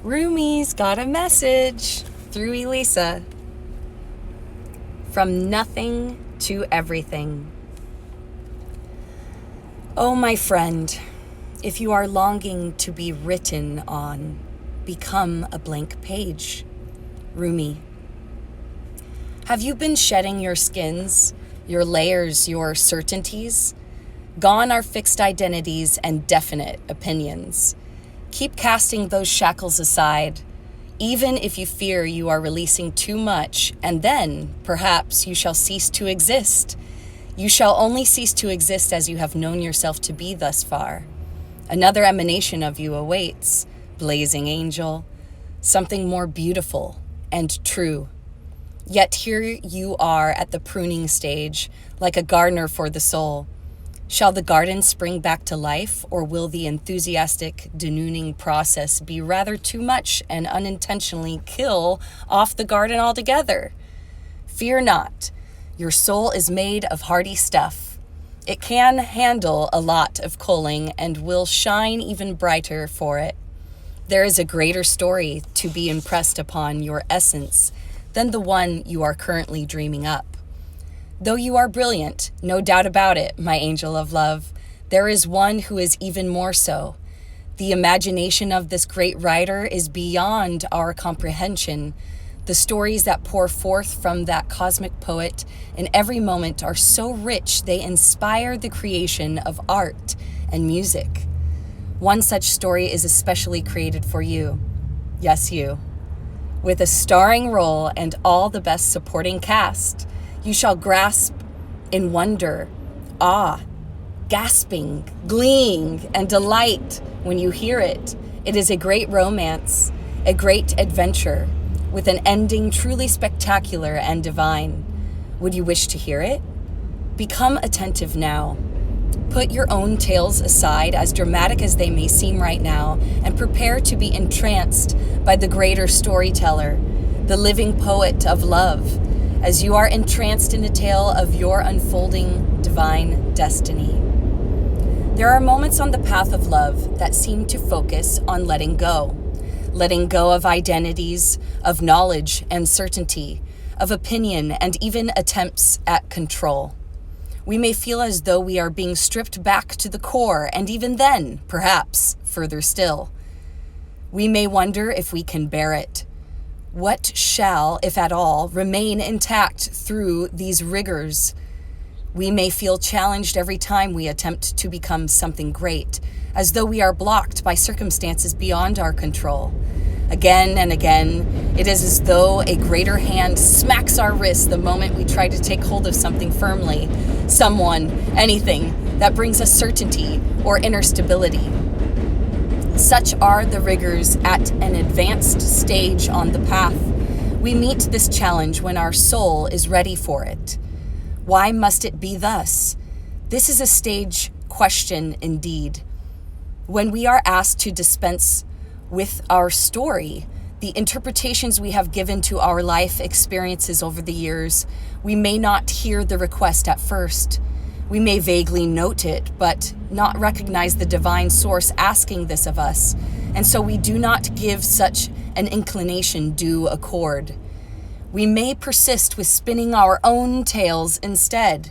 RUMI's got a message through Elisa. From nothing to everything. Oh, my friend, if you are longing to be written on, become a blank page. RUMI. Have you been shedding your skins, your layers, your certainties? Gone are fixed identities and definite opinions. Keep casting those shackles aside, even if you fear you are releasing too much, and then, perhaps, you shall cease to exist. You shall only cease to exist as you have known yourself to be thus far. Another emanation of you awaits, blazing angel, something more beautiful and true. Yet here you are at the pruning stage, like a gardener for the soul. Shall the garden spring back to life, or will the enthusiastic denuding process be rather too much and unintentionally kill off the garden altogether? Fear not. Your soul is made of hardy stuff. It can handle a lot of culling and will shine even brighter for it. There is a greater story to be impressed upon your essence than the one you are currently dreaming up. Though you are brilliant, no doubt about it, my angel of love, there is one who is even more so. The imagination of this great writer is beyond our comprehension. The stories that pour forth from that cosmic poet in every moment are so rich they inspire the creation of art and music. One such story is especially created for you. Yes, you. With a starring role and all the best supporting cast, you shall grasp in wonder, awe, gasping, gleeing, and delight when you hear it. It is a great romance, a great adventure, with an ending truly spectacular and divine. Would you wish to hear it? Become attentive now. Put your own tales aside, as dramatic as they may seem right now, and prepare to be entranced by the greater storyteller, the living poet of love, as you are entranced in a tale of your unfolding divine destiny. There are moments on the path of love that seem to focus on letting go of identities, of knowledge and certainty, of opinion, and even attempts at control. We may feel as though we are being stripped back to the core, and even then, perhaps, further still. We may wonder if we can bear it. What shall, if at all, remain intact through these rigors? We may feel challenged every time we attempt to become something great, as though we are blocked by circumstances beyond our control. Again and again, it is as though a greater hand smacks our wrists the moment we try to take hold of something firmly, someone, anything that brings us certainty or inner stability. Such are the rigors at an advanced stage on the path. We meet this challenge when our soul is ready for it. Why must it be thus? This is a stage question indeed. When we are asked to dispense with our story, the interpretations we have given to our life experiences over the years, we may not hear the request at first. We may vaguely note it, but not recognize the divine source asking this of us, and so we do not give such an inclination due accord. We may persist with spinning our own tales instead.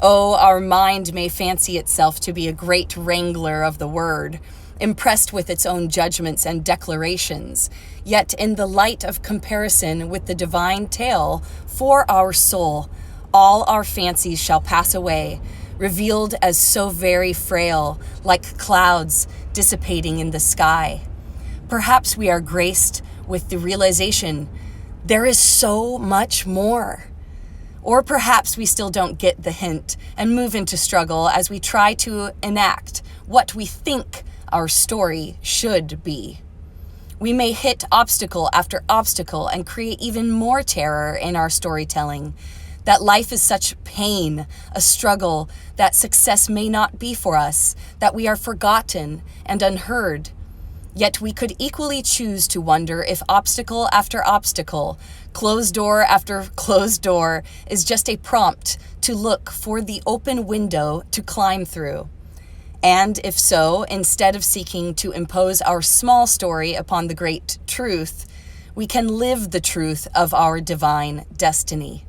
Oh, our mind may fancy itself to be a great wrangler of the word, impressed with its own judgments and declarations, yet in the light of comparison with the divine tale for our soul, all our fancies shall pass away, revealed as so very frail, like clouds dissipating in the sky. Perhaps we are graced with the realization there is so much more. Or perhaps we still don't get the hint and move into struggle as we try to enact what we think our story should be. We may hit obstacle after obstacle and create even more terror in our storytelling. That life is such pain, a struggle, that success may not be for us, that we are forgotten and unheard. Yet we could equally choose to wonder if obstacle after obstacle, closed door after closed door, is just a prompt to look for the open window to climb through. And if so, instead of seeking to impose our small story upon the great truth, we can live the truth of our divine destiny.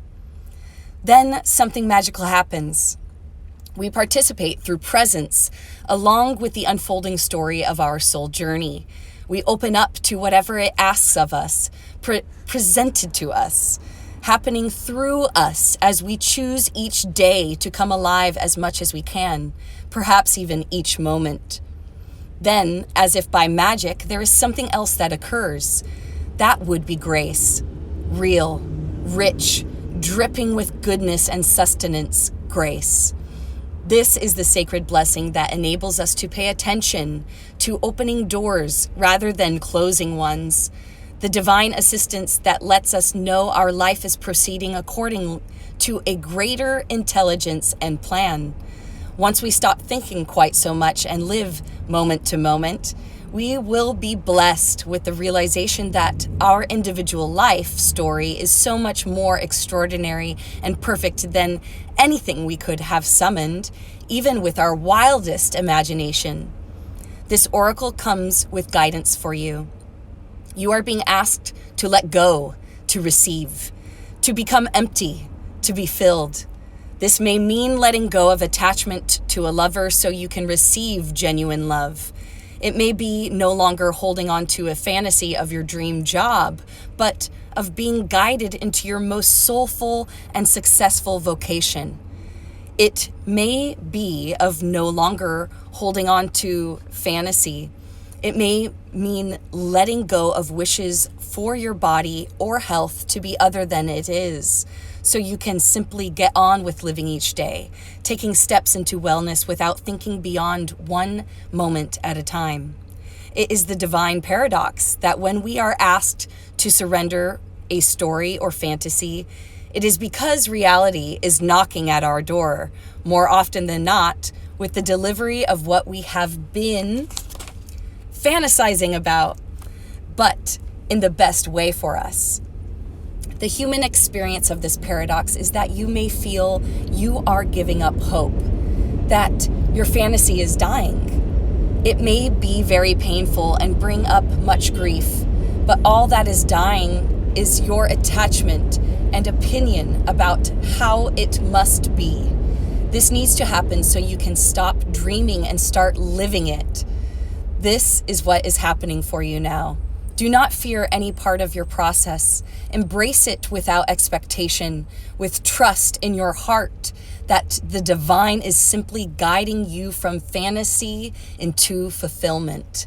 Then something magical happens. We participate through presence along with the unfolding story of our soul journey. We open up to whatever it asks of us, presented to us, happening through us as we choose each day to come alive as much as we can, perhaps even each moment. Then, as if by magic, there is something else that occurs. That would be grace. Real, rich, dripping with goodness and sustenance grace. This is the sacred blessing that enables us to pay attention to opening doors rather than closing ones. The divine assistance that lets us know our life is proceeding according to a greater intelligence and plan. Once we stop thinking quite so much and live moment to moment, we will be blessed with the realization that our individual life story is so much more extraordinary and perfect than anything we could have summoned, even with our wildest imagination. This oracle comes with guidance for you. You are being asked to let go, to receive, to become empty, to be filled. This may mean letting go of attachment to a lover so you can receive genuine love. It may be no longer holding on to a fantasy of your dream job, but of being guided into your most soulful and successful vocation. It may be of no longer holding on to fantasy. It may mean letting go of wishes for your body or health to be other than it is, so you can simply get on with living each day, taking steps into wellness without thinking beyond one moment at a time. It is the divine paradox that when we are asked to surrender a story or fantasy, it is because reality is knocking at our door, more often than not, with the delivery of what we have been fantasizing about, but in the best way for us. The human experience of this paradox is that you may feel you are giving up hope, that your fantasy is dying. It may be very painful and bring up much grief, but all that is dying is your attachment and opinion about how it must be. This needs to happen so you can stop dreaming and start living it. This is what is happening for you now. Do not fear any part of your process. Embrace it without expectation, with trust in your heart that the divine is simply guiding you from fantasy into fulfillment.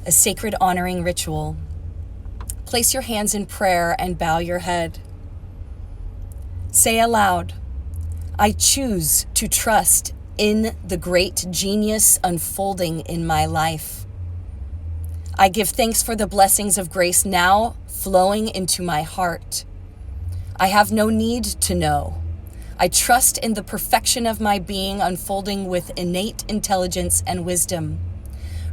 A sacred honoring ritual. Place your hands in prayer and bow your head. Say aloud, I choose to trust in the great genius unfolding in my life. I give thanks for the blessings of grace now flowing into my heart. I have no need to know. I trust in the perfection of my being unfolding with innate intelligence and wisdom.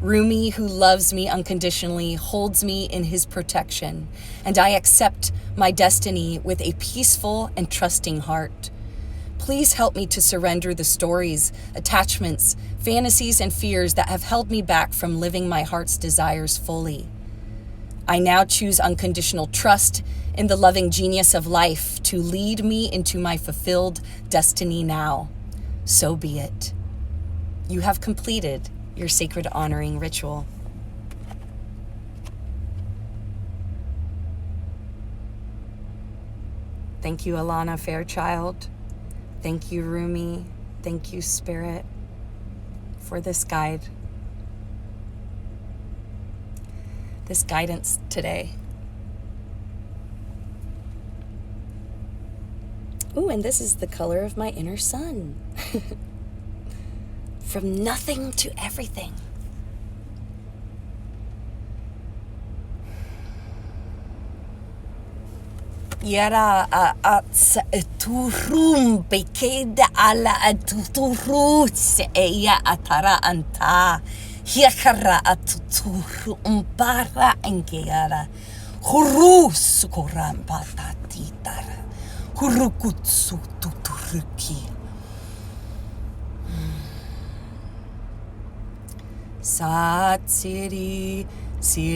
RUMI, who loves me unconditionally, holds me in his protection, and I accept my destiny with a peaceful and trusting heart. Please help me to surrender the stories, attachments, fantasies, and fears that have held me back from living my heart's desires fully. I now choose unconditional trust in the loving genius of life to lead me into my fulfilled destiny now. So be it. You have completed your sacred honoring ritual. Thank you, Alana Fairchild. Thank you, RUMI. Thank you, Spirit, for this guide, this guidance today. Ooh, and this is the color of my inner sun. From nothing to everything. Yara turum bekeda ala tuturus eya atara anta hiakara atuturu umpara engera hurus koramba tatitara hurukutsu tuturuki. Sat Siri, Siri.